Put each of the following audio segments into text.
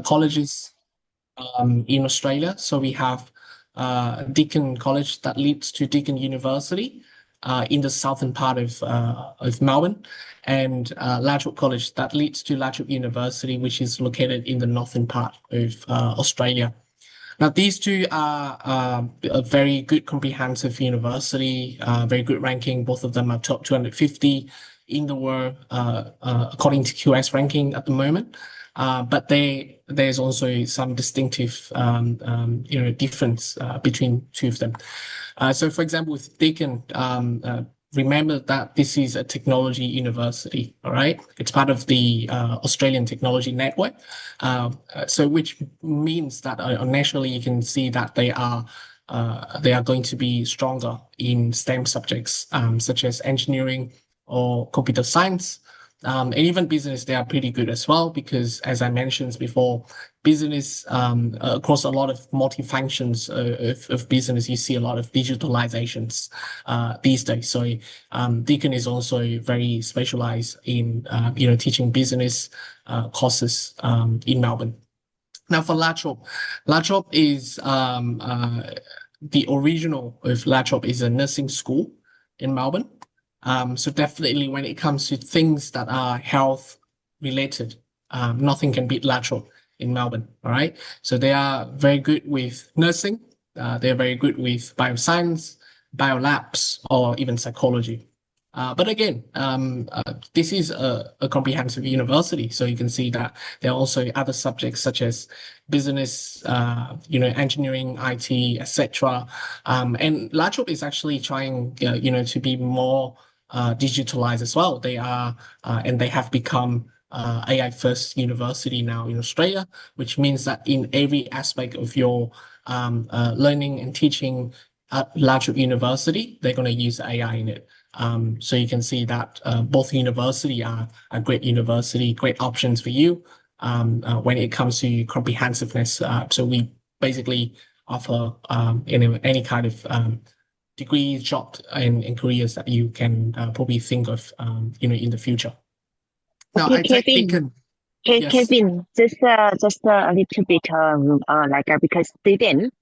colleges in Australia. So we have Deakin College that leads to Deakin University in the southern part of Melbourne, and Lathrop College that leads to Lathrop University, which is located in the northern part of Australia. Now, these two are a very good comprehensive university, very good ranking. Both of them are top 250 in the world, according to QS ranking at the moment. But there's also some distinctive, difference between two of them. So, for example, with Deakin, remember that this is a technology university, all right? It's part of the Australian Technology Network. So which means that nationally you can see that they are going to be stronger in STEM subjects, such as engineering or computer science. And even business, they are pretty good as well, because as I mentioned before, business across a lot of multi-functions of business, you see a lot of digitalizations these days. So Deakin is also very specialized in teaching business courses in Melbourne. Now for Lathrop is the original of Lathrop is a nursing school in Melbourne. So definitely when it comes to things that are health related, nothing can beat Lathrop in Melbourne, all right? So they are very good with nursing, they're very good with bioscience, biolabs, or even psychology. But again, this is a comprehensive university, so you can see that there are also other subjects such as business, engineering, IT, etc. And Lathrop is actually trying, to be more digitalized as well. They are, and they have become AI first university now in Australia, which means that in every aspect of your learning and teaching at Lathrop University, they're going to use AI in it. So you can see that both university are a great university, great options for you when it comes to comprehensiveness. So we basically offer any kind of degrees, jobs, and careers that you can probably think of, in the future. Now, Okay, I take Kevin. Yes. Kevin, just a little bit, because students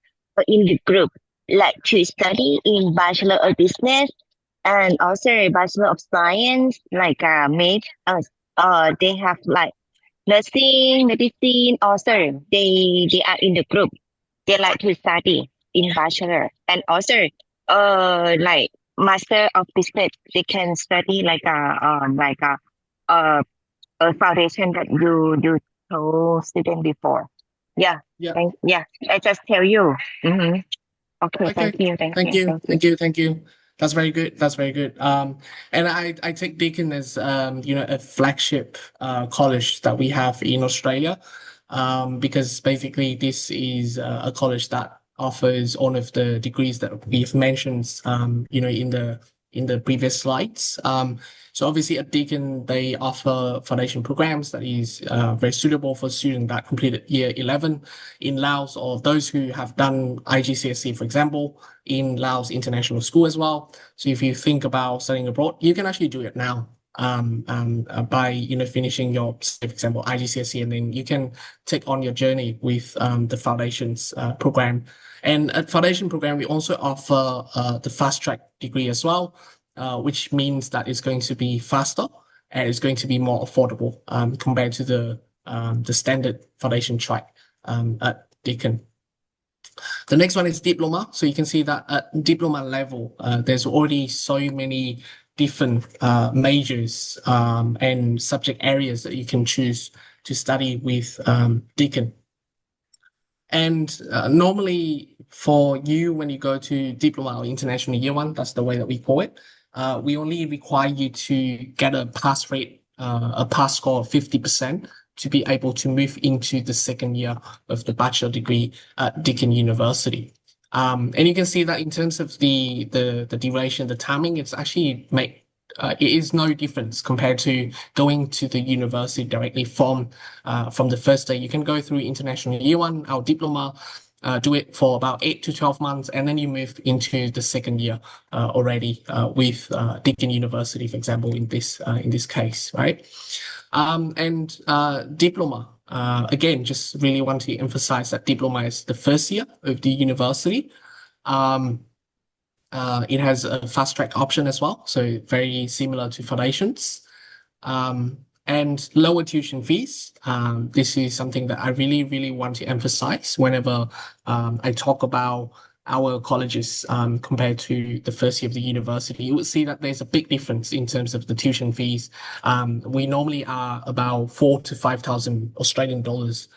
in the group like to study in Bachelor of Business and also Bachelor of Science, like they have like nursing, medicine. Also, they are in the group. They like to study in Bachelor, and also like Master of Business. They can study like a foundation that you told student before. Yeah. I just tell you. Okay. Thank you. That's very good. And I take Deakin as a flagship college that we have in Australia, because basically this is a college that offers all of the degrees that we've mentioned in the previous slides. So obviously at Deakin, they offer foundation programs that is very suitable for students that completed year 11 in Laos, or those who have done IGCSE, for example, in Laos International School as well. So if you think about studying abroad, you can actually do it now by finishing your, for example, IGCSE, and then you can take on your journey with the foundations program. And at foundation program, we also offer the fast track degree as well, which means that it's going to be faster and it's going to be more affordable compared to the standard foundation track at Deakin. The next one is diploma. So you can see that at diploma level, there's already so many different majors and subject areas that you can choose to study with Deakin. And normally for you, when you go to diploma or international year one, that's the way that we call it, we only require you to get a pass rate, a pass score of 50% to be able to move into the second year of the bachelor degree at Deakin University. And you can see that in terms of the duration, the timing, it's actually it is no difference compared to going to the university directly from the first day. You can go through international year one, our diploma, do it for about 8 to 12 months, and then you move into the second year already with Deakin University, for example, in this case, right? And diploma again, just really want to emphasize that diploma is the first year of the university. It has a fast track option as well, so very similar to foundations. And lower tuition fees. This is something that I really want to emphasize whenever I talk about our colleges compared to the first year of the university. You would see that there's a big difference in terms of the tuition fees. We normally are about 4,000 to 5,000 Australian dollars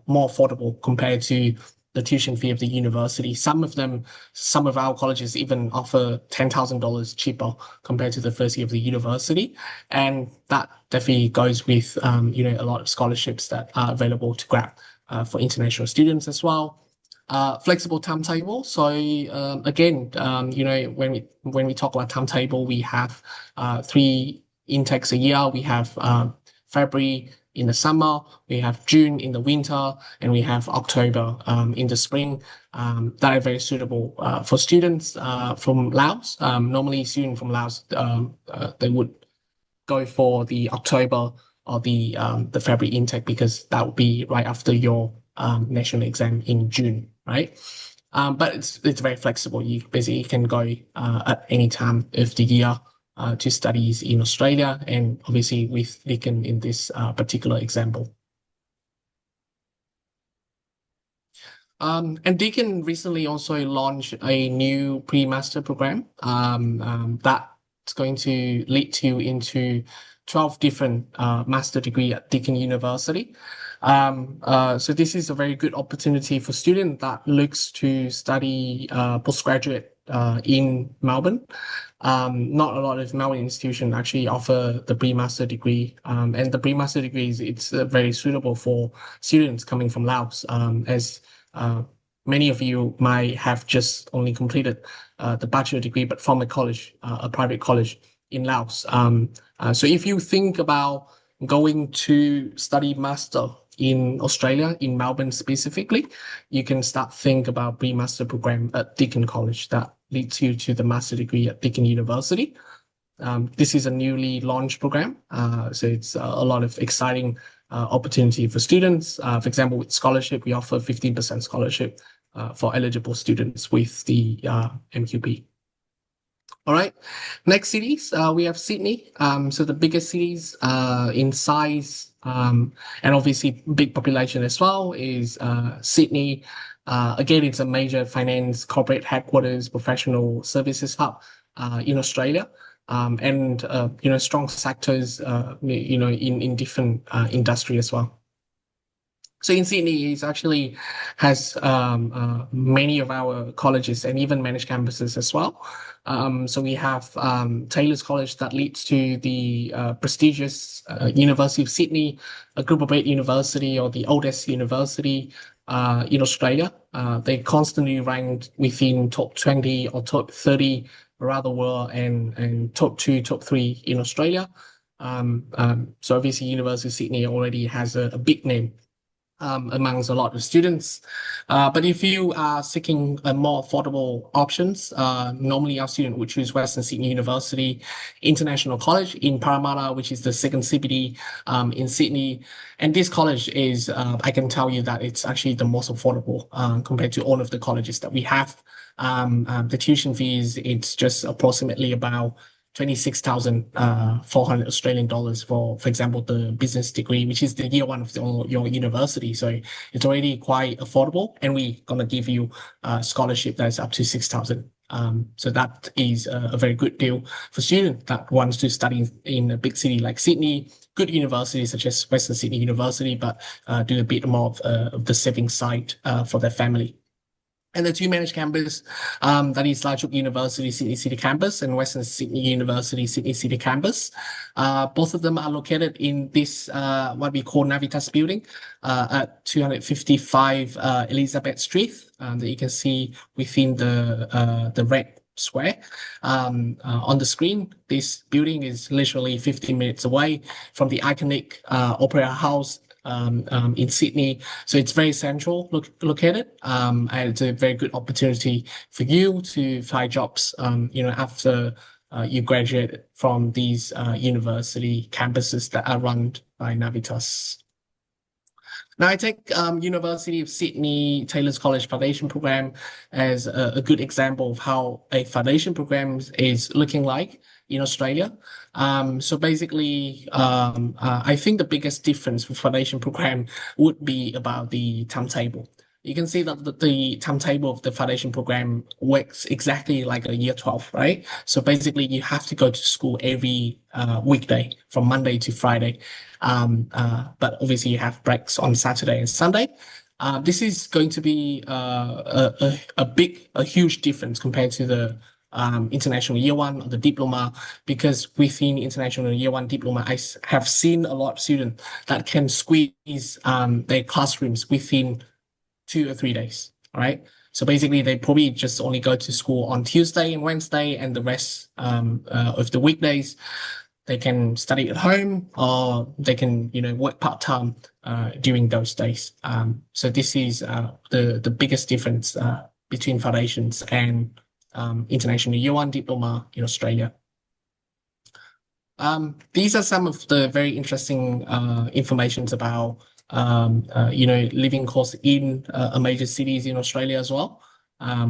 more affordable compared to the tuition fee of the university. Some of our colleges even offer $10,000 cheaper compared to the first year of the university. And that definitely goes with, a lot of scholarships that are available to grab for international students as well. Flexible timetable. So again, when we talk about timetable, we have 3 intakes a year. We have February in the summer, we have June in the winter, and we have October in the spring. That are very suitable for students from Laos. Normally, students from Laos they would go for the October or the February intake because that would be right after your national exam in June, right? But it's very flexible. You basically can go at any time of the year to studies in Australia, and obviously with Deakin in this particular example. And Deakin recently also launched a new pre-master program that's going to lead you into 12 different master degree at Deakin University. So this is a very good opportunity for students that looks to study postgraduate in Melbourne. Not a lot of Melbourne institutions actually offer the pre-master degree, and the pre-master degrees, it's very suitable for students coming from Laos, as many of you might have just only completed the bachelor degree, but from a college, a private college in Laos. So if you think about going to study master in Australia, in Melbourne specifically, you can start think about pre-master program at Deakin College that leads you to the master degree at Deakin University. This is a newly launched program, so it's a lot of exciting opportunity for students. For example, with scholarship, we offer 15% scholarship for eligible students with the MQP. All right, next cities, we have Sydney. So the biggest cities in size and obviously big population as well is Sydney. Again, it's a major finance, corporate headquarters, professional services hub in Australia, and strong sectors in different industry as well. So in Sydney, it actually has many of our colleges and even managed campuses as well. So we have Taylor's College that leads to the prestigious University of Sydney, a group of 8 university, or the oldest university in Australia. They constantly ranked within top 20 or top 30 around the world, and top 2, top 3 in Australia. So obviously University of Sydney already has a big name amongst a lot of students. But if you are seeking a more affordable options, normally our student would choose Western Sydney University International College in Parramatta, which is the second CBD in Sydney. And this college is, I can tell you that it's actually the most affordable compared to all of the colleges that we have. The tuition fees, it's just approximately about 26,400 Australian dollars for example, the business degree, which is the year 1 of your university. So it's already quite affordable, and we're gonna give you a scholarship that's up to 6,000. So that is a very good deal for students that wants to study in a big city like Sydney, good universities such as Western Sydney University, but do a bit more of the saving side for their family. And the 2 managed campus, that is Larchuk University Sydney City Campus and Western Sydney University Sydney City Campus. Both of them are located in this what we call Navitas building at 255 Elizabeth Street that you can see within the red square on the screen. This building is literally 15 minutes away from the iconic Opera House in Sydney. So it's very central located, and it's a very good opportunity for you to find jobs, after you graduate from these university campuses that are run by Navitas. Now, I take University of Sydney Taylor's College Foundation Program as a good example of how a foundation program is looking like in Australia. So basically, I think the biggest difference for foundation program would be about the timetable. You can see that the timetable of the foundation program works exactly like a year 12, right? So basically, you have to go to school every weekday from Monday to Friday. But obviously, you have breaks on Saturday and Sunday. This is going to be a huge difference compared to the international year one or the diploma, because within international year one diploma, I have seen a lot of students that can squeeze their classrooms within 2 or 3 days, all right? So basically, they probably just only go to school on Tuesday and Wednesday, and the rest of the weekdays, they can study at home or they can, work part-time during those days. So this is the biggest difference between foundations and international year one diploma in Australia. These are some of the very interesting informations about living costs in major cities in Australia as well,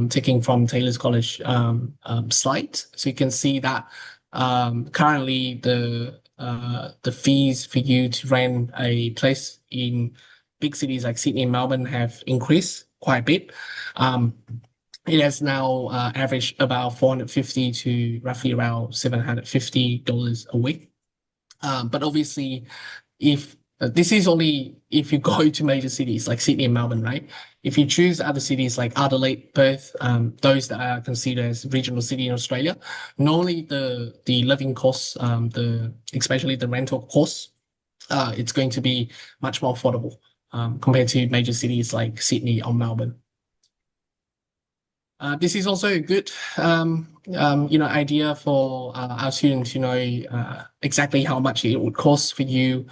taking from Taylor's College slide. So you can see that currently the fees for you to rent a place in big cities like Sydney and Melbourne have increased quite a bit. It has now averaged about $450 to roughly around $750 a week. But obviously, if this is only if you go to major cities like Sydney and Melbourne, right? If you choose other cities like Adelaide, Perth, those that are considered as regional city in Australia, not only the living costs, especially the rental costs, it's going to be much more affordable compared to major cities like Sydney or Melbourne. This is also a good, idea for our students to know exactly how much it would cost for you,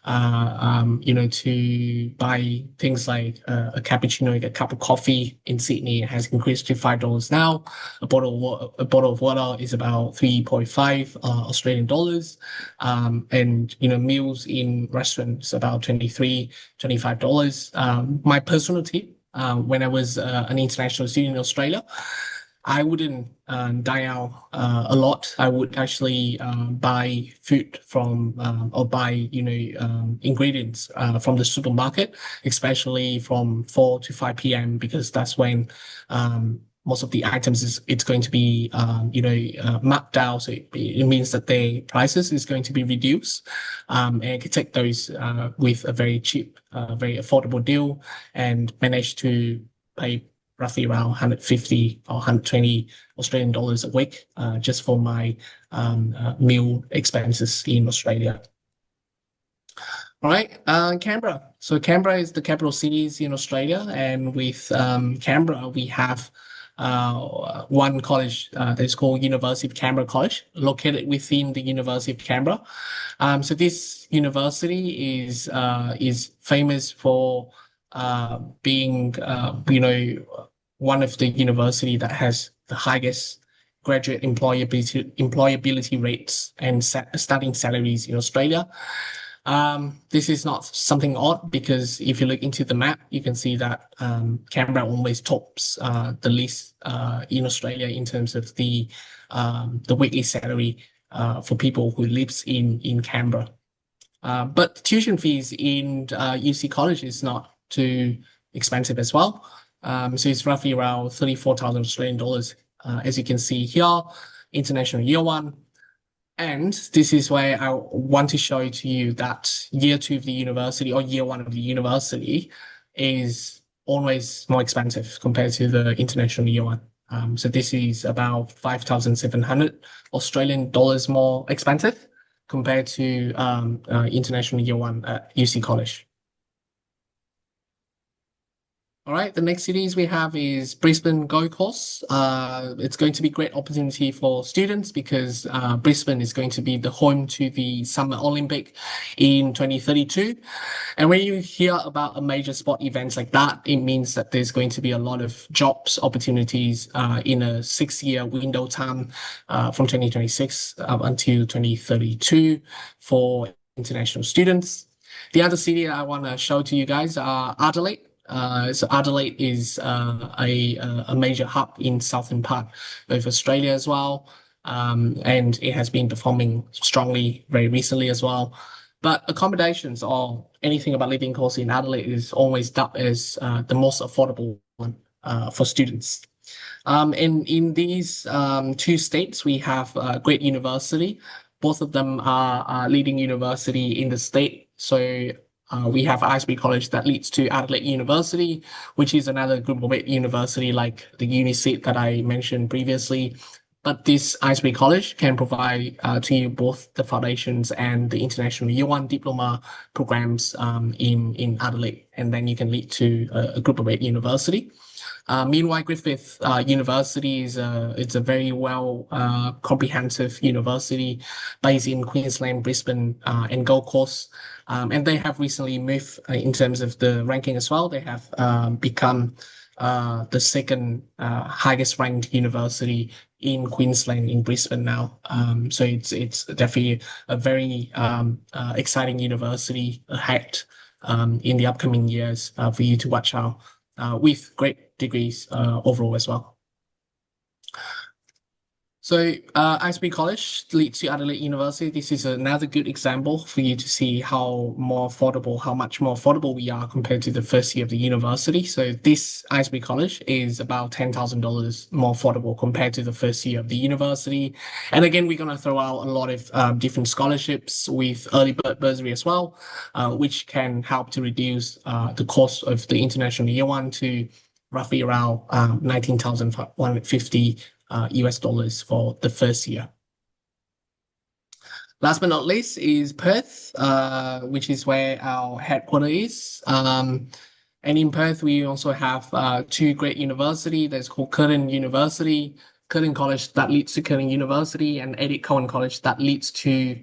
to buy things like a cappuccino, a cup of coffee in Sydney has increased to $5 now. A bottle of water is about 3.5 Australian dollars, and meals in restaurants about $23-25. My personal tip. When I was an international student in Australia, I wouldn't dine out a lot. I would actually buy food from or buy ingredients from the supermarket, especially from 4 to 5 p.m. because that's when most of the items it's going to be marked down, so it means that the prices is going to be reduced, and you can take those with a very cheap, very affordable deal and manage to pay roughly around 150 or 120 Australian dollars a week just for my meal expenses in Australia. All right, Canberra. So Canberra is the capital city in Australia, and with Canberra we have one college that is called University of Canberra College, located within the University of Canberra. So this university is famous for being one of the university that has the highest graduate employability rates and starting salaries in Australia. This is not something odd, because if you look into the map, you can see that Canberra always tops the list in Australia in terms of the weekly salary for people who lives in Canberra. But tuition fees in UC College is not too expensive as well. So it's roughly around 34,000 Australian dollars, as you can see here, international year one. And this is where I want to show to you that year two of the university or year one of the university is always more expensive compared to the international year one. So this is about 5,700 Australian dollars more expensive compared to international year one at UC College. All right, the next cities we have is Brisbane, Gold Coast. It's going to be a great opportunity for students because Brisbane is going to be the home to the Summer Olympic in 2032. And when you hear about a major sport events like that, it means that there's going to be a lot of jobs opportunities in a 6-year window time from 2026 up until 2032 for international students. The other city that I want to show to you guys are Adelaide. So Adelaide is a major hub in southern part of Australia as well. And it has been performing strongly very recently as well. But accommodations or anything about living costs in Adelaide is always dubbed as the most affordable one for students. And in these two states, we have a great university. Both of them are leading university in the state. So we have ISB College that leads to Adelaide University, which is another group of 8 university like the UniSeat that I mentioned previously. But this ISB College can provide to you both the foundations and the international Year 1 diploma programs in Adelaide, and then you can lead to a group of 8 university. Meanwhile, Griffith University is it's a very well comprehensive university based in Queensland, Brisbane, and Gold Coast. And they have recently moved in terms of the ranking as well. They have become the second highest ranked university in Queensland, in Brisbane now. So it's definitely a very exciting university ahead in the upcoming years for you to watch out with great degrees overall as well. So ISB College leads to Adelaide University. This is another good example for you to see how much more affordable we are compared to the first year of the university. So this ISB College is about $10,000 more affordable compared to the first year of the university. And again, we're going to throw out a lot of different scholarships with early bird bursary as well, which can help to reduce the cost of the international Year 1 to roughly around $19,150 US dollars for the first year. Last but not least is Perth, which is where our headquarters is. And in Perth, we also have 2 great universities. There's called Curtin University, Curtin College that leads to Curtin University, and Edith Cowan College that leads to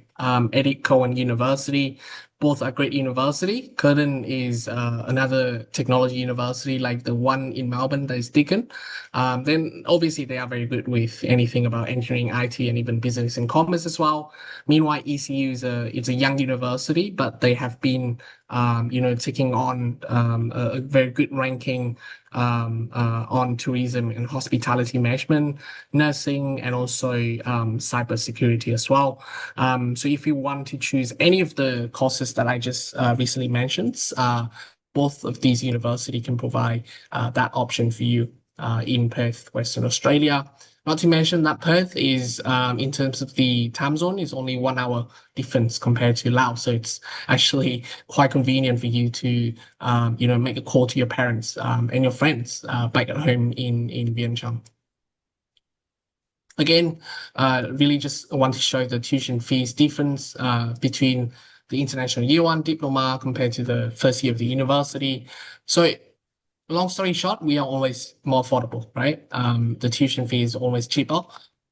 Edith Cowan University. Both are great university. Curtin is another technology university like the one in Melbourne that is Deakin. Then obviously they are very good with anything about engineering, IT, and even business and commerce as well. Meanwhile, ECU is a young university, but they have been taking on a very good ranking on tourism and hospitality management, nursing, and also cybersecurity as well. So if you want to choose any of the courses that I just recently mentioned, both of these universities can provide that option for you in Perth, Western Australia. Not to mention that Perth is, in terms of the time zone, is only 1 hour difference compared to Laos. So it's actually quite convenient for you to, make a call to your parents and your friends back at home in Vientiane. Again, really just want to show the tuition fees difference between the international Year 1 diploma compared to the first year of the university. So long story short, we are always more affordable, right? The tuition fee is always cheaper,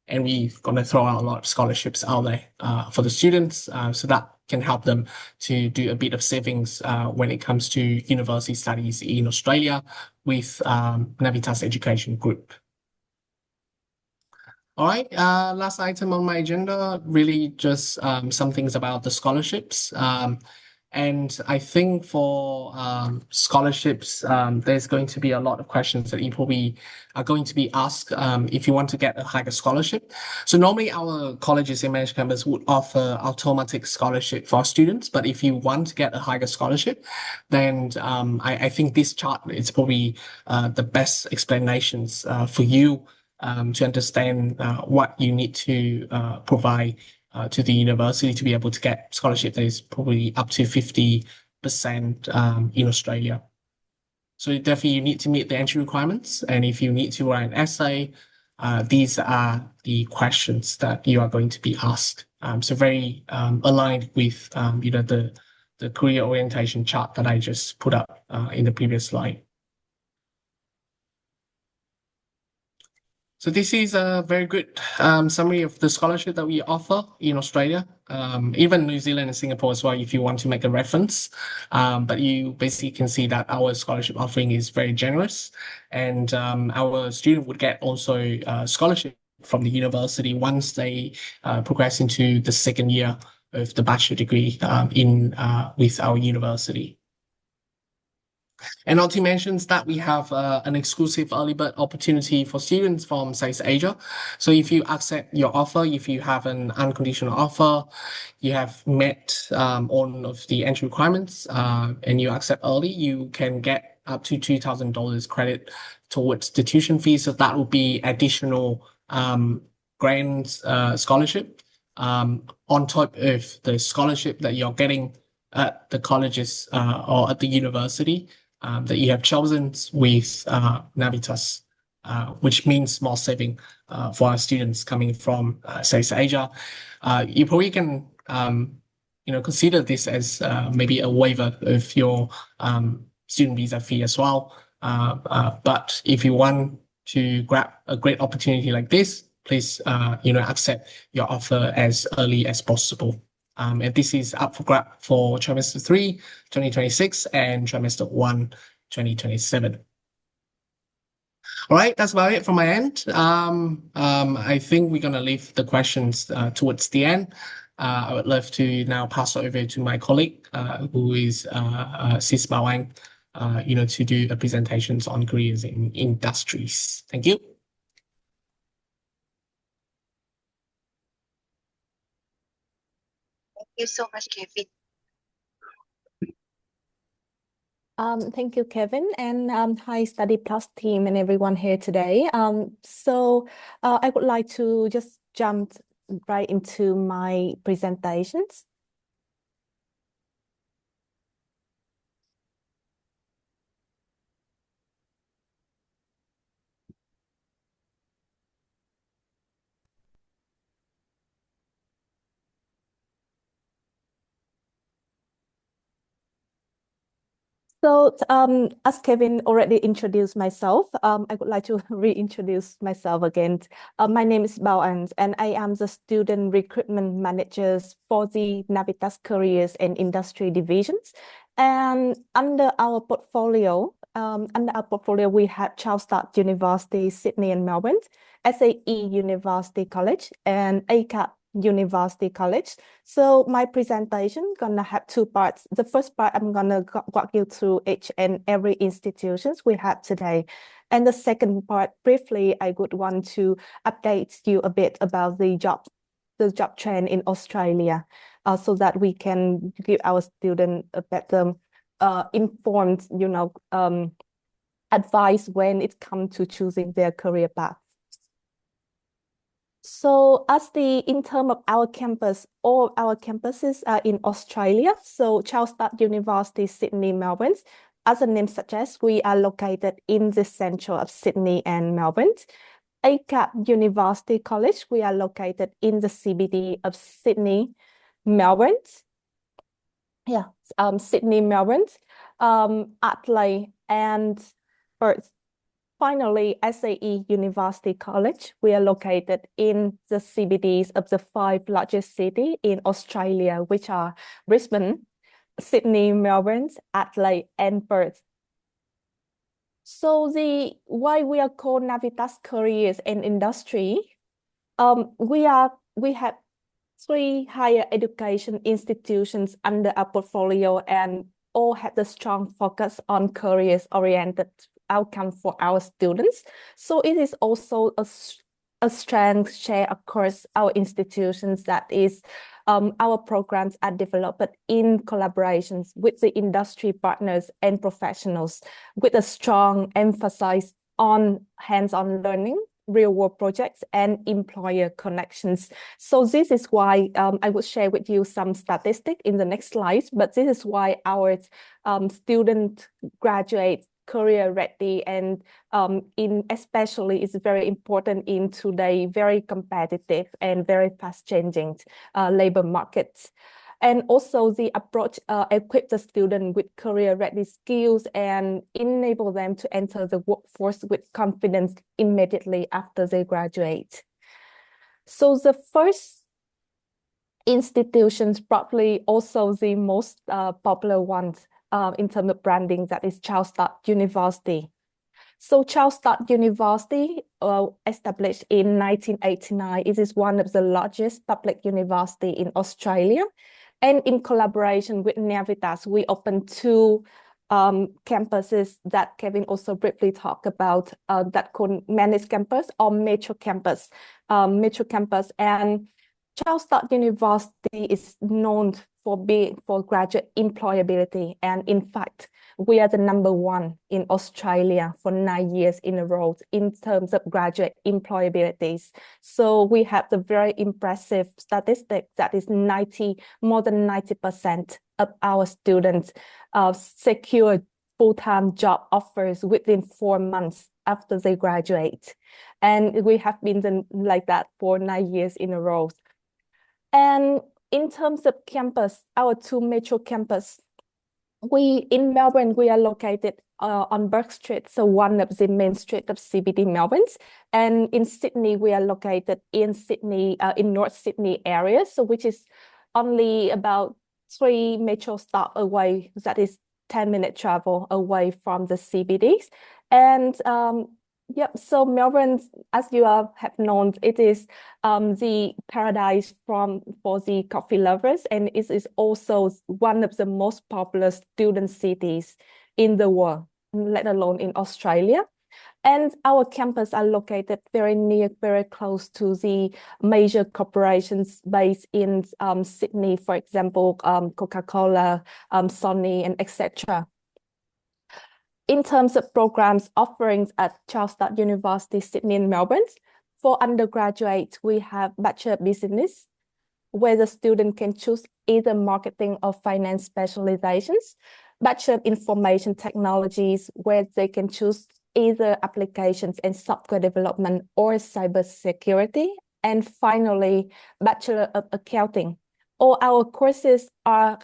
and we're going to throw out a lot of scholarships out there for the students, so that can help them to do a bit of savings when it comes to university studies in Australia with Navitas Education Group. All right, last item on my agenda, really just some things about the scholarships. And I think for scholarships, there's going to be a lot of questions that you probably are going to be asked if you want to get a higher scholarship. So normally our colleges in managed campus would offer automatic scholarship for students, but if you want to get a higher scholarship, then I think this chart is probably the best explanations for you to understand what you need to provide to the university to be able to get scholarship that is probably up to 50% in Australia. So definitely you need to meet the entry requirements, and if you need to write an essay, these are the questions that you are going to be asked. So very aligned with the career orientation chart that I just put up in the previous slide. So this is a very good summary of the scholarship that we offer in Australia, even New Zealand and Singapore as well, if you want to make a reference. But you basically can see that our scholarship offering is very generous, and our student would get also scholarship from the university once they progress into the second year of the bachelor degree with our university. And not to mention that we have an exclusive early bird opportunity for students from South Asia. So if you accept your offer, if you have an unconditional offer, you have met all of the entry requirements and you accept early, you can get up to $2,000 credit towards the tuition fee. So that will be additional grants scholarship on top of the scholarship that you're getting at the colleges or at the university that you have chosen with Navitas, which means more saving for our students coming from South Asia. You probably can consider this as maybe a waiver of your student visa fee as well. But if you want to grab a great opportunity like this, please accept your offer as early as possible. And this is up for grab for trimester 3, 2026 and trimester 1, 2027. All right, that's about it from my end. I think we're going to leave the questions towards the end. I would love to now pass it over to my colleague, who is Sis Bawang, to do the presentations on careers in industries. Thank you. Thank you so much, Kevin. Thank you, Kevin, and hi, Study Plus team and everyone here today. So I would like to just jump right into my presentations. So as Kevin already introduced myself, I would like to reintroduce myself again. My name is Bao and I am the student recruitment manager for the Navitas Careers and Industry divisions. And under our portfolio, we have Charles Sturt University, Sydney and Melbourne, SAE University College, and ACAP University College. So my presentation gonna have two parts. The first part, I'm gonna walk you through each and every institutions we have today. And the second part, briefly, I would want to update you a bit about the job trend in Australia, so that we can give our students a better informed, advice when it comes to choosing their career path. So in terms of our campus, all our campuses are in Australia. So Charles Sturt University, Sydney, Melbourne. As the name suggests, we are located in the centre of Sydney and Melbourne. ACAP University College, we are located in the CBD of Sydney, Melbourne. Yeah, Sydney, Melbourne, Adelaide and Perth. Finally, SAE University College, we are located in the CBDs of the 5 largest cities in Australia, which are Brisbane, Sydney, Melbourne, Adelaide, and Perth. So why we are called Navitas Careers and Industry, we have 3 higher education institutions under our portfolio and all have the strong focus on careers-oriented outcome for our students. So it is also a strength share across our institutions, that is our programs are developed in collaborations with the industry partners and professionals with a strong emphasis on hands-on learning, real-world projects, and employer connections. So this is why I will share with you some statistics in the next slides, but this is why our student graduates career ready and especially is very important in today very competitive and very fast changing labor markets. And also the approach equip the student with career ready skills and enable them to enter the workforce with confidence immediately after they graduate. So the first institutions, probably also the most popular ones in terms of branding, that is Charles Sturt University. So Charles Sturt University established in 1989. It is one of the largest public universities in Australia. And in collaboration with Navitas, we opened two campuses that Kevin also briefly talked about, that called managed campus or metro campus. And Charles Sturt University is known for graduate employability. And in fact, we are the #1 in Australia for 9 years in a row in terms of graduate employabilities. So we have the very impressive statistic that is more than 90% of our students secure full-time job offers within 4 months after they graduate. And we have been like that for 9 years in a row. And in terms of campus, our two metro campus, in Melbourne, we are located on Burke Street, so one of the main street of CBD Melbourne. And in Sydney, we are located in Sydney, in North Sydney area, so which is only about 3 metro stops away. That is 10-minute travel away from the CBDs. And so Melbourne, as you have known, it is the paradise for the coffee lovers, and it is also one of the most popular student cities in the world, let alone in Australia. And our campus are located very close to the major corporations based in Sydney, for example, Coca-Cola, Sony, and etc. In terms of programs offerings at Charles Sturt University, Sydney and Melbourne, for undergraduates, we have Bachelor of Business, where the student can choose either marketing or finance specializations, Bachelor of Information Technologies, where they can choose either applications and software development or cybersecurity, and finally, Bachelor of Accounting. All our courses are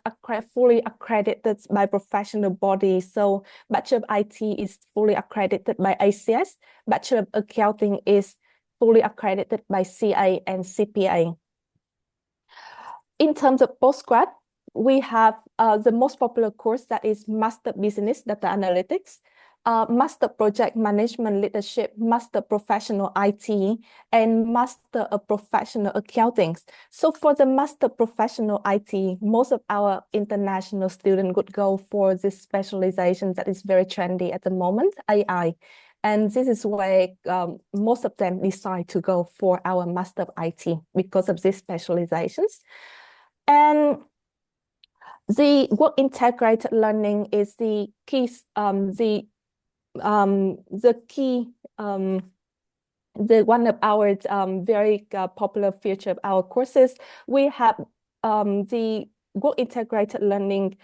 fully accredited by professional bodies. So Bachelor of IT is fully accredited by ACS. Bachelor of Accounting is fully accredited by CA and CPA. In terms of postgrad, we have the most popular course that is Master Business Data Analytics, Master Project Management Leadership, Master Professional IT, and Master of Professional Accounting. So for the Master Professional IT, most of our international students would go for this specialization that is very trendy at the moment, AI. And this is where most of them decide to go for our Master of IT because of these specializations. And the work integrated learning is the key, one of our very popular feature of our courses. We have the work integrated learning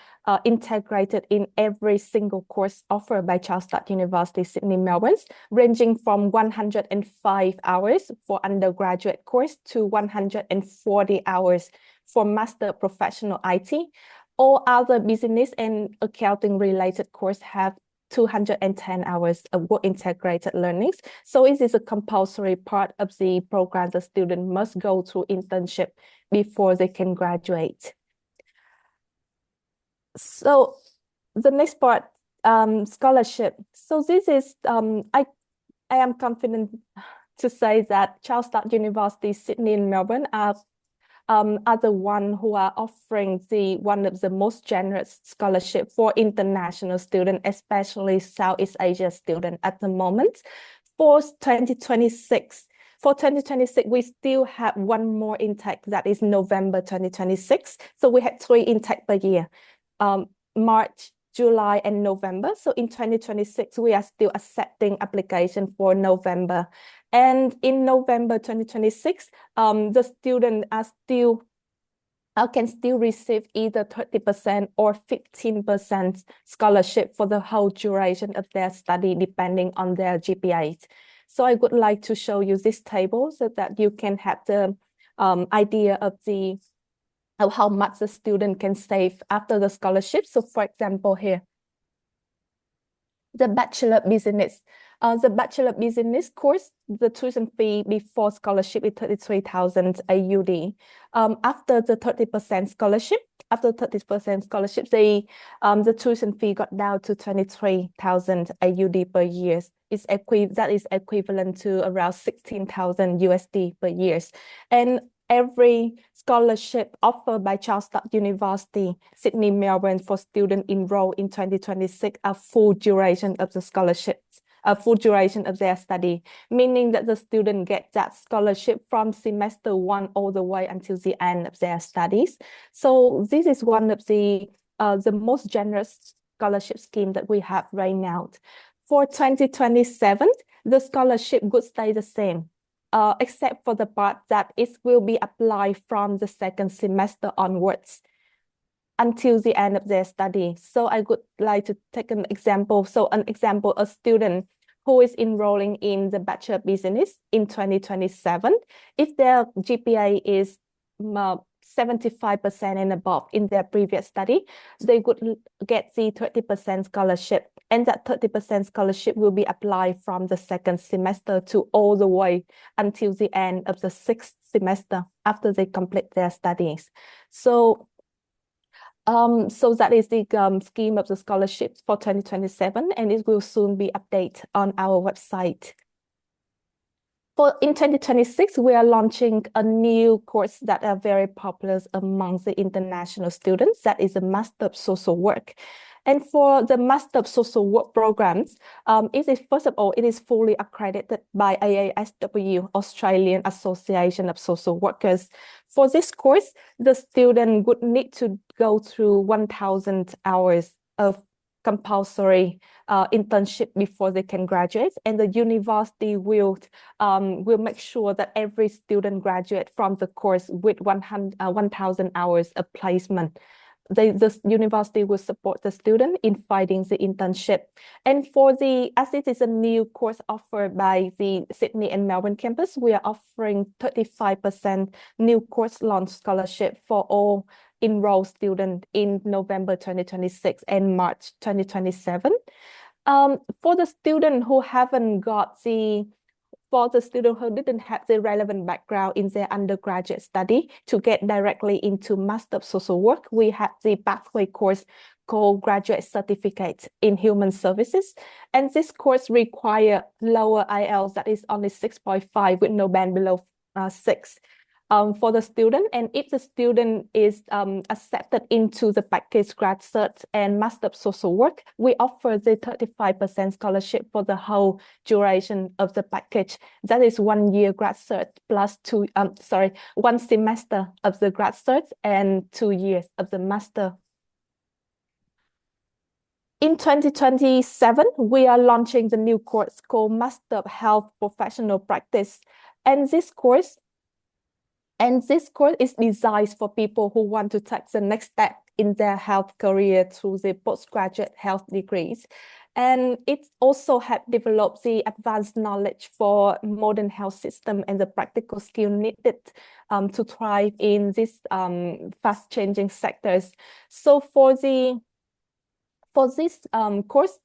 integrated in every single course offered by Charles Sturt University, Sydney, Melbourne, ranging from 105 hours for undergraduate course to 140 hours for Master Professional IT. All other business and accounting related courses have 210 hours of work integrated learnings. So it is a compulsory part of the program. The student must go through internship before they can graduate. So the next part, scholarship. So this is, I am confident to say that Charles Sturt University, Sydney and Melbourne are the one who are offering one of the most generous scholarship for international students, especially Southeast Asia students at the moment. For 2026, we still have one more intake, that is November 2026. So we had 3 intake per year, March, July, and November. So in 2026, we are still accepting application for November. And in November 2026, the students can still receive either 30% or 15% scholarship for the whole duration of their study, depending on their GPAs. So I would like to show you this table so that you can have the idea of how much the student can save after the scholarship. So for example, here, the Bachelor of Business. The Bachelor of Business course, the tuition fee before scholarship is 33,000 AUD. After the 30% scholarship, after 30% scholarship, the tuition fee got down to 23,000 AUD per year. That is equivalent to around 16,000 USD per year. And every scholarship offered by Charles Sturt University, Sydney, Melbourne for students enrolled in 2026 are full duration of the scholarships, a full duration of their study, meaning that the student get that scholarship from semester 1 all the way until the end of their studies. So this is one of the most generous scholarship scheme that we have right now. For 2027, the scholarship would stay the same, except for the part that it will be applied from the second semester onwards until the end of their study. So I would like to take an example. So an example, a student who is enrolling in the Bachelor of Business in 2027, if their GPA is 75% and above in their previous study, they would get the 30% scholarship. And that 30% scholarship will be applied from the second semester to all the way until the end of the 6th semester after they complete their studies. So that is the scheme of the scholarships for 2027, and it will soon be updated on our website. In 2026, we are launching a new course that are very popular amongst the international students. That is a Master of Social Work. And for the Master of Social Work programs, first of all, it is fully accredited by AASW, Australian Association of Social Workers. For this course, the student would need to go through 1,000 hours of compulsory internship before they can graduate, and the university will make sure that every student graduate from the course with 1,000 hours of placement. The university will support the student in finding the internship. And as it is a new course offered by the Sydney and Melbourne campus, we are offering 35% new course launch scholarship for all enrolled students in November 2026 and March 2027. For the student who didn't have the relevant background in their undergraduate study to get directly into Master of Social Work, we have the pathway course called Graduate Certificate in Human Services. And this course requires lower IELTS, that is only 6.5 with no band below 6. For the student, and if the student is accepted into the package grad cert and Master of Social Work, we offer the 35% scholarship for the whole duration of the package. That is 1 year grad cert plus 1 semester of the grad cert and 2 years of the master. In 2027, we are launching the new course called Master of Health Professional Practice, and this course is designed for people who want to take the next step in their health career through the postgraduate health degrees. And it also has developed the advanced knowledge for modern health system and the practical skill needed to thrive in these fast-changing sectors. So for this course,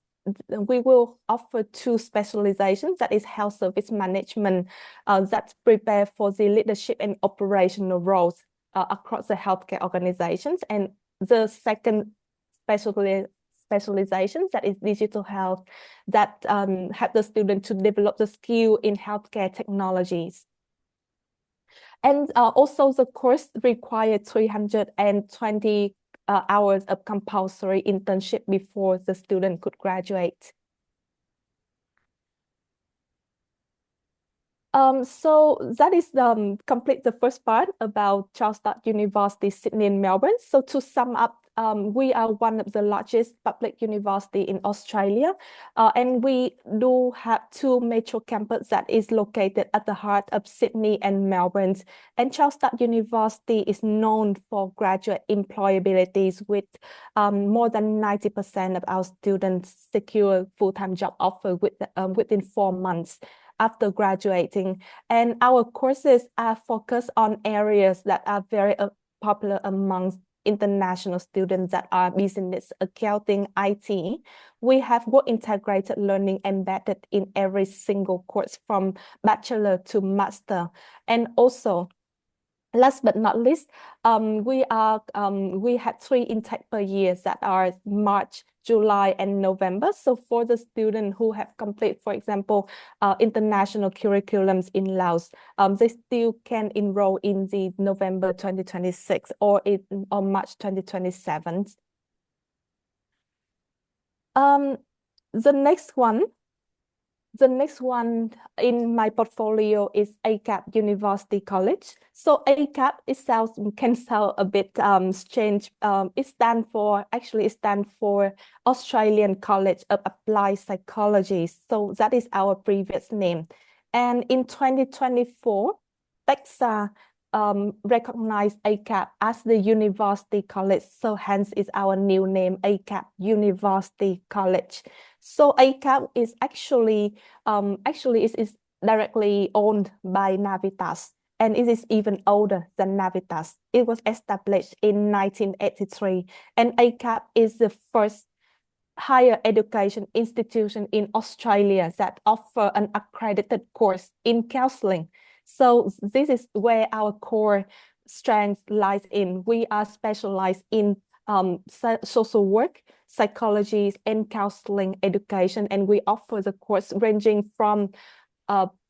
we will offer 2 specializations, that is health service management, that prepare for the leadership and operational roles across the healthcare organizations, and the second specialization, that is digital health, that help the student to develop the skill in healthcare technologies. And also the course required 320 hours of compulsory internship before the student could graduate. So that is complete the first part about Charles Sturt University, Sydney and Melbourne. So to sum up, we are one of the largest public university in Australia, and we do have 2 metro campuses that is located at the heart of Sydney and Melbourne. And Charles Sturt University is known for graduate employability, with more than 90% of our students secure full-time job offer within 4 months after graduating. And our courses are focused on areas that are very popular amongst international students, that are business, accounting, IT. We have work integrated learning embedded in every single course from bachelor to master. And also, Last but not least, we had 3 intake per year that are March, July, and November. So for the students who have completed, for example, international curriculums in Laos, they still can enroll in the November 2026 or March 2027. The next one in my portfolio is ACAP University College. So ACAP can sound a bit strange. It stands for Australian College of Applied Psychology. So that is our previous name. And in 2024, PEXA recognized ACAP as the university college. So hence is our new name, ACAP University College. So ACAP is actually is directly owned by Navitas, and it is even older than Navitas. It was established in 1983, and ACAP is the first higher education institution in Australia that offer an accredited course in counseling. So this is where our core strength lies in. We are specialized in social work, psychology, and counseling education, and we offer the course ranging from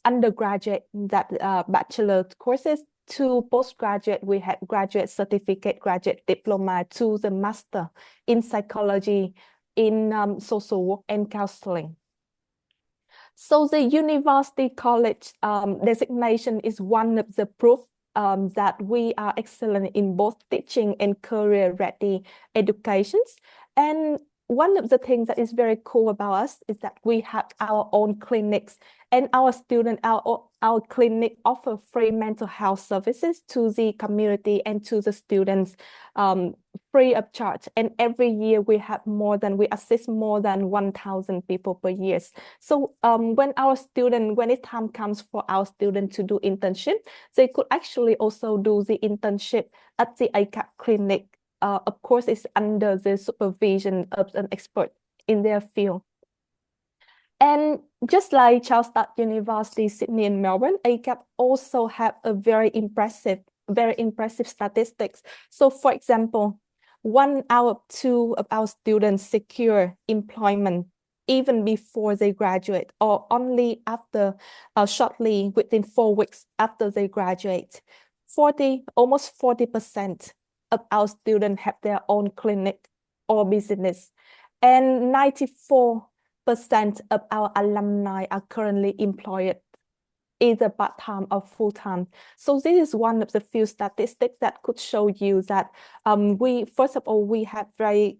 undergraduate, bachelor courses, to postgraduate. We had graduate certificate, graduate diploma, to the master in psychology, in social work and counseling. So the university college designation is one of the proof that we are excellent in both teaching and career-ready educations. And one of the things that is very cool about us is that we have our own clinics, and our clinic offer free mental health services to the community and to the students free of charge. And every year we assist more than 1,000 people per year. So when it time comes for our student to do internship, they could actually also do the internship at the ACAP clinic. Of course, it's under the supervision of an expert in their field. And just like Charles Sturt University, Sydney and Melbourne, ACAP also have a very impressive statistics. So for example, 1 out of 2 of our students secure employment even before they graduate, or only after shortly within 4 weeks after they graduate. Almost 40% of our students have their own clinic or business, and 94% of our alumni are currently employed, either part-time or full-time. So this is one of the few statistics that could show you that first of all, we have very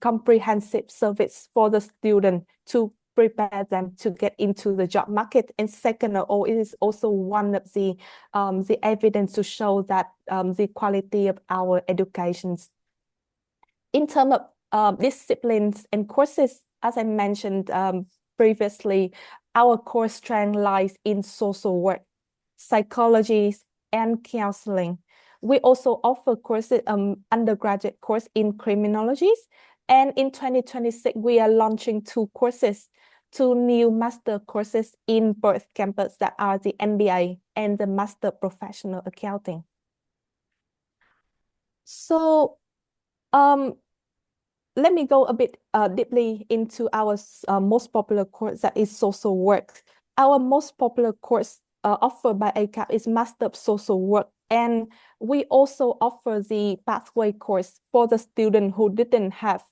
comprehensive service for the student to prepare them to get into the job market. And second of all, it is also one of the evidence to show that the quality of our educations. In terms of disciplines and courses, as I mentioned previously, our core strength lies in social work, psychology, and counseling. We also offer courses, undergraduate course in criminology. And in 2026, we are launching 2 new master courses in Perth campus that are the MBA and the Master Professional Accounting. So let me go a bit deeply into our most popular course, that is social work. Our most popular course offered by ACAP is Master of Social Work, and we also offer the pathway course for the student who didn't have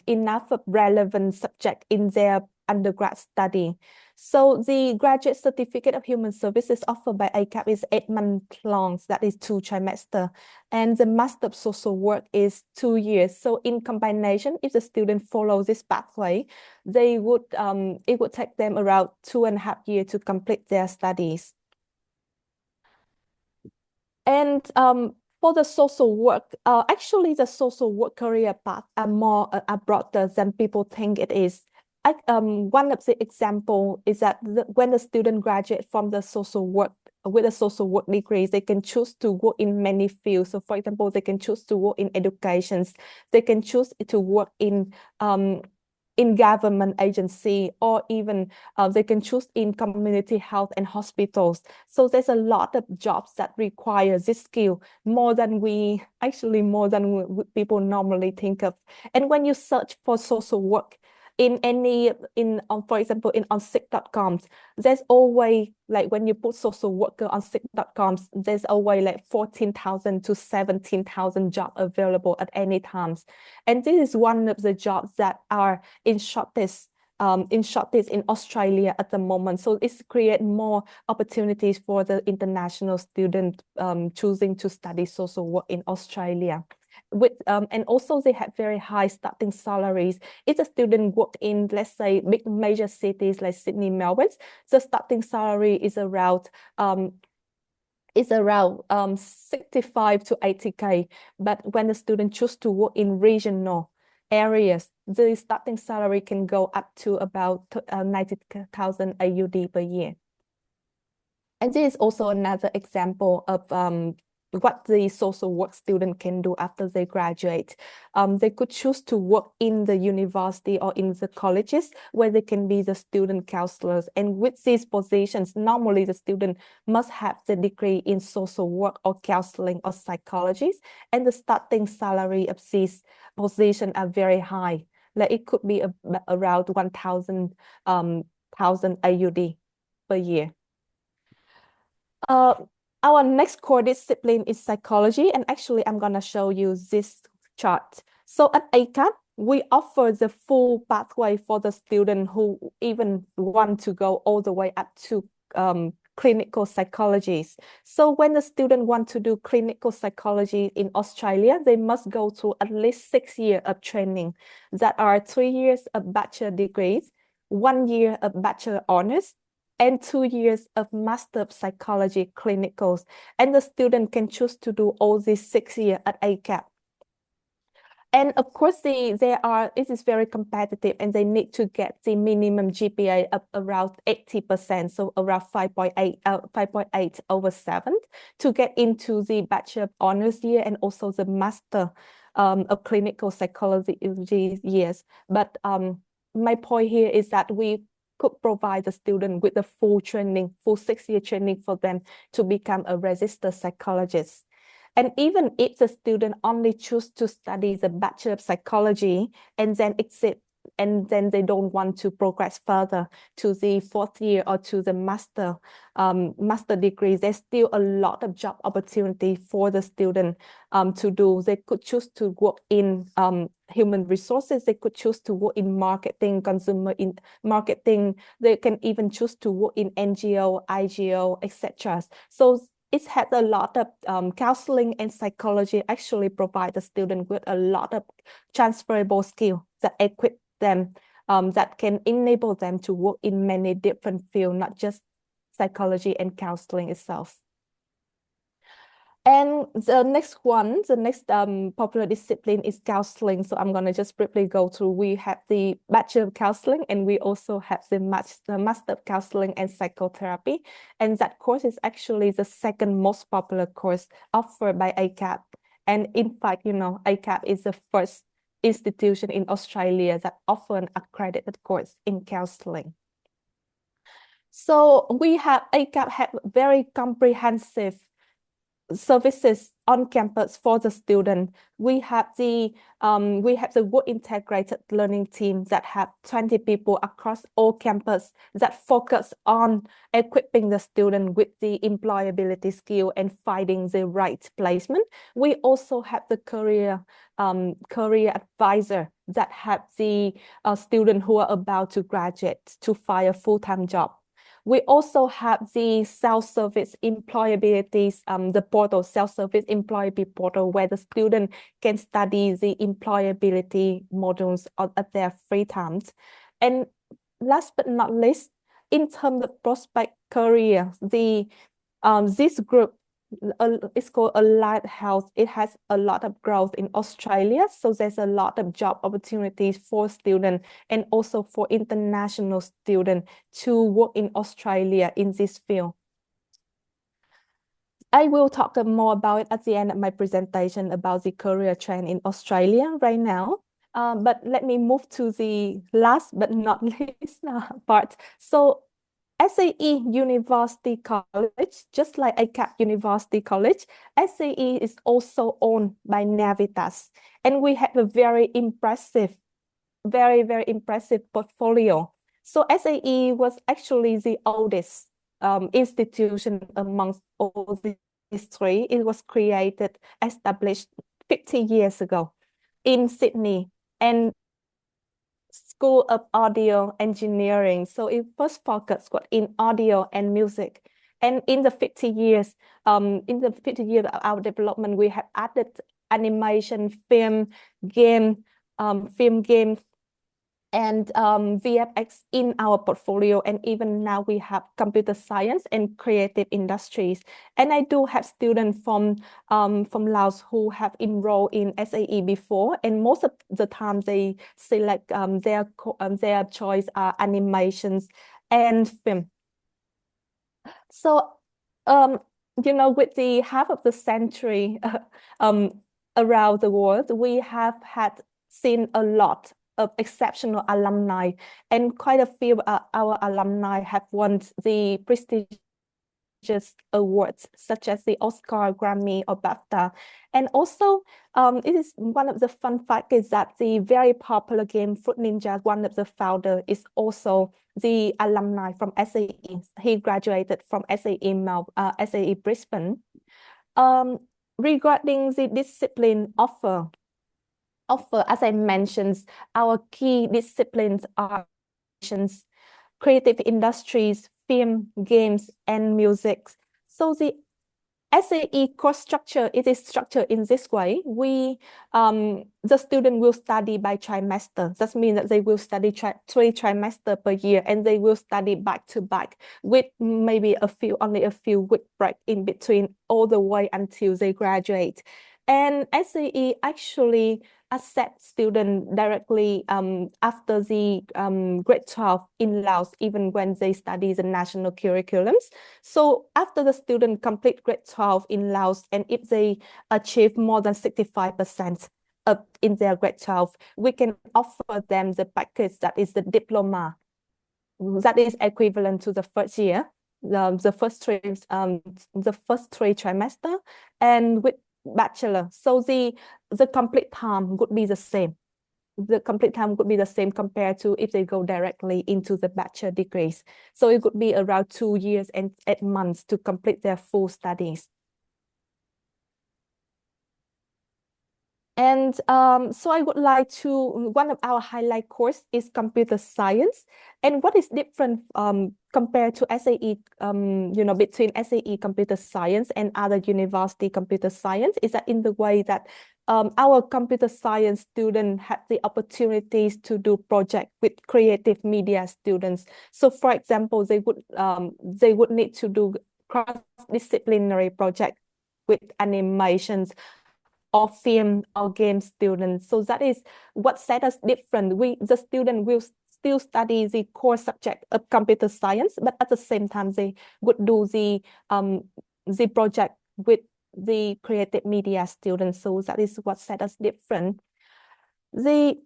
enough of relevant subject in their undergrad study. So the graduate certificate of human services offered by ACAP is 8 months long, that is 2 trimesters, and the master of social work is 2 years. So in combination, if the student follows this pathway, it would take them around 2.5 years to complete their studies. And for the social work, actually the social work career path are broader than people think it is. One of the example is that when the student graduate from the social work with a social work degree, they can choose to work in many fields. So for example, they can choose to work in education. They can choose to work in in government agency, or even they can choose in community health and hospitals. So there's a lot of jobs that require this skill more than people normally think of. And when you search for social work for example, in on sick.com, there's always, like when you put social worker on sick.com, there's always like 14,000 to 17,000 jobs available at any time. And this is one of the jobs that are in shortage in Australia at the moment. So it's create more opportunities for the international student choosing to study social work in Australia. And also they have very high starting salaries. If a student work in, let's say, big major cities like Sydney, Melbourne, the starting salary is around 65 to 80K. But when the student choose to work in regional areas, the starting salary can go up to about 90,000 AUD per year. And this is also another example of what the social work student can do after they graduate. They could choose to work in the university or in the colleges where they can be the student counselors. And with these positions, normally the student must have the degree in social work or counseling or psychology. And the starting salary of these positions are very high. Like it could be around 1,000 AUD per year. Our next core discipline is psychology, and actually I'm going to show you this chart. So at ACAP, we offer the full pathway for the student who even want to go all the way up to clinical psychology. So when the student want to do clinical psychology in Australia, they must go through at least 6 years of training that are 3 years of bachelor degrees, 1 year of bachelor honors, and 2 years of Master of Psychology clinicals. And the student can choose to do all these 6 years at ACAP. And of course, it is very competitive, and they need to get the minimum GPA of around 80%, so around 5.8 over 7 to get into the Bachelor of Honors year and also the Master of Clinical Psychology years. But my point here is that we could provide the student with the full 6-year training for them to become a registered psychologist. And even if the student only choose to study the Bachelor of Psychology and then exit, and then they don't want to progress further to the 4th year or to the master degree, there's still a lot of job opportunity for the student to do. They could choose to work in human resources. They could choose to work in marketing, consumer in marketing. They can even choose to work in NGO, IGO, etc. So it has a lot of counseling and psychology actually provide the student with a lot of transferable skills that equip them, that can enable them to work in many different fields, not just psychology and counseling itself. And the next popular discipline is counseling. So I'm going to just briefly go through. We have the Bachelor of Counseling, and we also have the Master of Counseling and Psychotherapy. And that course is actually the second most popular course offered by ACAP. And in fact, ACAP is the first institution in Australia that offer an accredited course in counseling. So ACAP have very comprehensive services on campus for the student. We have the work integrated learning team that have 20 people across all campus that focus on equipping the student with the employability skill and finding the right placement. We also have the career advisor that have the student who are about to graduate to find a full-time job. We also have the self-service employability, the portal, self-service employability portal, where the student can study the employability modules at their free times. And last but not least, in terms of prospect career, this group is called Allied Health. It has a lot of growth in Australia, so there's a lot of job opportunities for students and also for international students to work in Australia in this field. I will talk more about it at the end of my presentation about the career trend in Australia right now. But let me move to the last but not least part. So SAE University College, just like ACAP University College, SAE is also owned by Navitas. And we have a very impressive portfolio. So SAE was actually the oldest institution amongst all these three. It was established 50 years ago in Sydney and School of Audio Engineering. So it first focused in audio and music. And in the 50 years of our development, we have added animation, film, game, and VFX in our portfolio. And even now we have computer science and creative industries. And I do have students from Laos who have enrolled in SAE before. And most of the time they select their choice are animations and film. So, with the half of the century around the world, we have seen a lot of exceptional alumni, and quite a few of our alumni have won the prestigious awards such as the Oscar, Grammy, or BAFTA. And also, it is one of the fun facts is that the very popular game Fruit Ninja, one of the founder, is also the alumni from SAE. He graduated from SAE Brisbane. Regarding the discipline offer, as I mentioned, our key disciplines are creative industries, film, games, and music. So the SAE course structure, it is structured in this way. The student will study by trimester. That means that they will study 3 trimesters per year, and they will study back to back with maybe only a few week break in between all the way until they graduate. And SAE actually accept students directly after the grade 12 in Laos, even when they study the national curriculums. So after the student complete grade 12 in Laos, and if they achieve more than 65% in their grade 12, we can offer them the package that is the diploma. That is equivalent to the first year, the first three trimester, and with bachelor. So the complete time would be the same. The complete time would be the same compared to if they go directly into the bachelor degrees. So it would be around 2 years and 8 months to complete their full studies. And so I would like one of our highlight course is computer science. And what is different compared to SAE, between SAE computer science and other university computer science is that in the way that our computer science students had the opportunities to do projects with creative media students. So for example, they would need to do cross-disciplinary projects with animations or film or game students. So that is what set us different. The student will still study the core subject of computer science, but at the same time they would do the project with the creative media students. So that is what set us different. The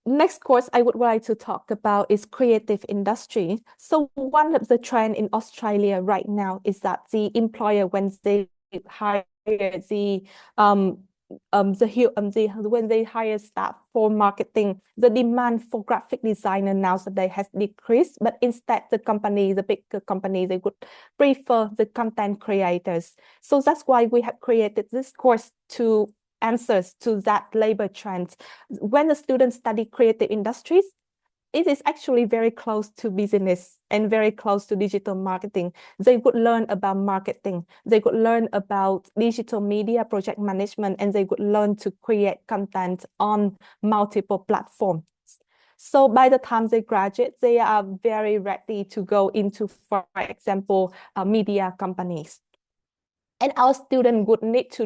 next course I would like to talk about is creative industry. So one of the trend in Australia right now is that the employer, when they hire when they hire staff for marketing, the demand for graphic designer nowadays has decreased, but instead the bigger company, they would prefer the content creators. So that's why we have created this course to answers to that labor trend. When the students study creative industries, it is actually very close to business and very close to digital marketing. They would learn about marketing. They would learn about digital media project management, and they would learn to create content on multiple platforms. So by the time they graduate, they are very ready to go into, for example, media companies. And all our student would need to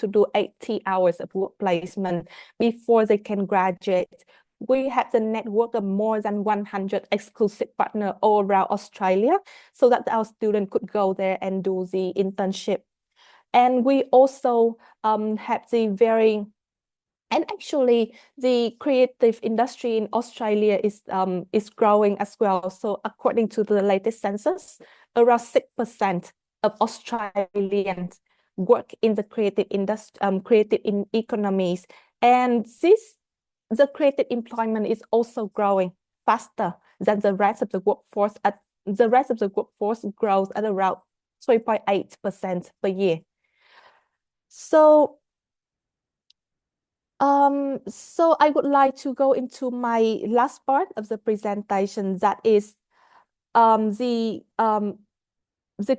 do 80 hours of work placement before they can graduate. We have the network of more than 100 exclusive partners all around Australia, so that our students could go there and do the internship. And we also have the very and actually the creative industry in Australia is growing as well. So according to the latest census, around 6% of Australians work in the creative industry, creative in economies, and the creative employment is also growing faster than the rest of the workforce. The rest of the workforce grows at around 3.8% per year. So I would like to go into my last part of the presentation, that is the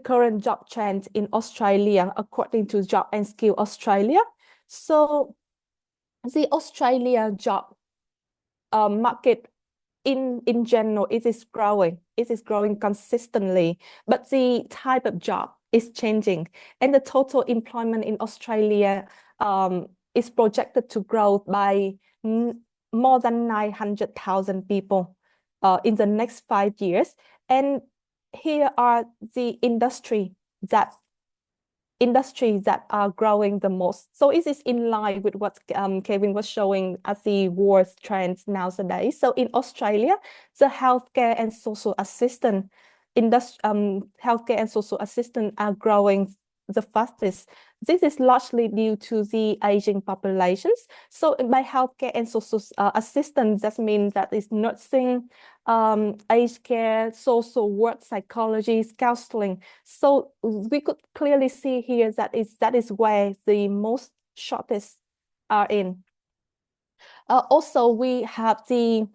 current job trend in Australia according to Job and Skill Australia. So the Australia job market in general, it is growing consistently, but the type of job is changing, and the total employment in Australia is projected to grow by more than 900,000 people in the next 5 years. And here are the industries that are growing the most. So it is in line with what Kevin was showing as the world trends nowadays. So in Australia, the healthcare and social assistant are growing the fastest. This is largely due to the aging populations. So by healthcare and social assistance, that means that is nursing, aged care, social work, psychology, counseling. So we could clearly see here that is where the most shortages are in. Also, we have the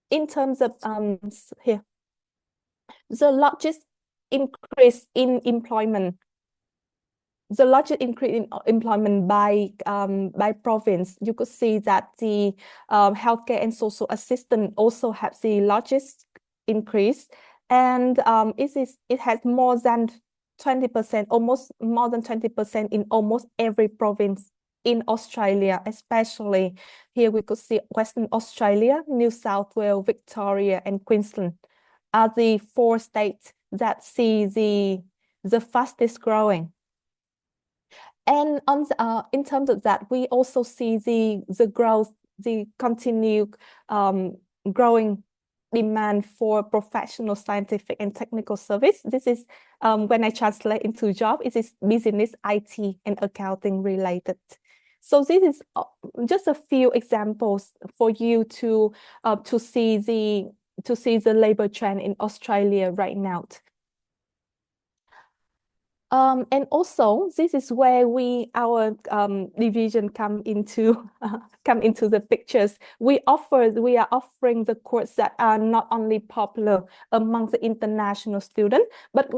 in terms of here, the largest increase in employment. The largest increase in employment by province. You could see that the healthcare and social assistant also have the largest increase, and it has more than 20%, almost more than 20% in almost every province in Australia. Especially here we could see Western Australia, New South Wales, Victoria, and Queensland are the 4 states that see the fastest growing. And in terms of that, we also see the growth, the continued growing demand for professional, scientific, and technical service. This is when I translate into job, it is business, IT, and accounting related. So this is just a few examples for you to see the labor trend in Australia right now. And also, this is where our division come into the pictures. We are offering the courses that are not only popular among the international students, but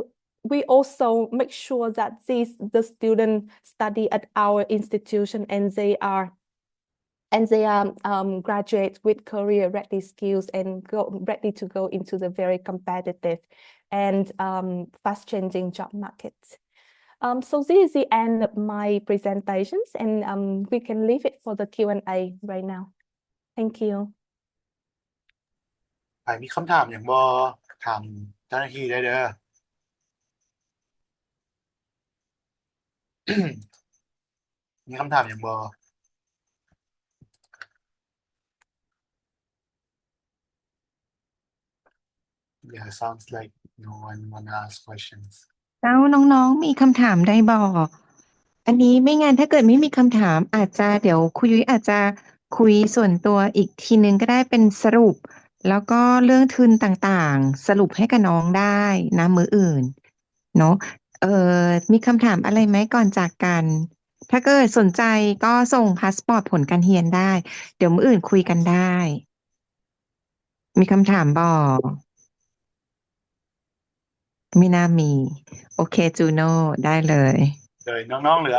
we also make sure that the students study at our institution and they are graduate with career-ready skills and ready to go into the very competitive and fast-changing job markets. So this is the end of my presentations, and we can leave it for the Q&A right now. Thank you. ใครมีคำถามอย่างบ่ถามเจ้าหน้าที่ได้เด้อ มีคำถามอย่างบ่ Yeah, sounds like no one wanna ask questions. แล้วน้องๆมีคำถามได้บอกอันนี้ไม่งั้นถ้าเกิดไม่มีคำถามอาจจะเดี๋ยวครูยุ้ยอาจจะคุยส่วนตัวอีกทีนึงก็ได้เป็นสรุปแล้วก็เรื่องทุนต่างๆสรุปให้กับน้องได้นะมื้ออื่นเนาะมีคำถามอะไรไหมก่อนจากกันถ้าเกิดสนใจก็ส่งพาสปอร์ตผลการเรียนได้เดี๋ยวมื้ออื่นคุยกันได้มีคำถามบอกไม่น่ามีโอเคจูโน่ได้เลยน้องๆหรือ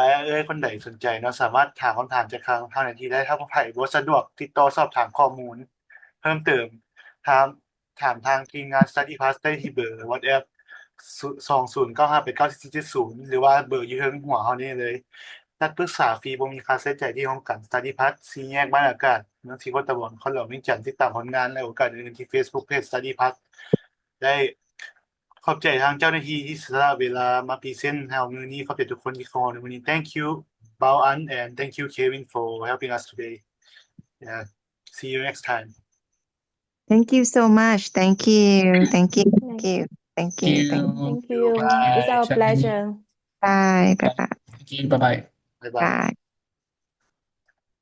คนใดสนใจเนาะสามารถถามคำถามจากทางนาทีได้ถ้าผู้ใครบ่สะดวกติดต่อสอบถามข้อมูลเพิ่มเติมถามทางทีมงาน Study Plus ได้ที่เบอร์ WhatsApp 2095894470หรือว่าเบอร์อยู่เทิงหัวเฮานี่เลยนัดปรึกษาฟรีบ่มีค่าใช้จ่ายที่โครงการ Study Plus 4 แยกบ้านอากาศเมืองศรีโคตบลคอนหลวงเวียงจันทน์ติดตามผลงานและโอกาสอื่นๆที่ Facebook Page Study Plus ได้ ขอบใจทางเจ้าหน้าที่ที่สละเวลามาพรีเซนต์ให้มื้อนี้ขอบใจทุกคนที่เข้ามาในมื้อนี้ Thank you Bao-an and thank you Kevin for helping us today. Yeah. See you next time. Thank you so much. Thank you. Thank you. Thank you. Thank you. Thank you. Bye. It's our pleasure. Bye. Bye. Thank you. Bye-bye. Bye bye. Bye.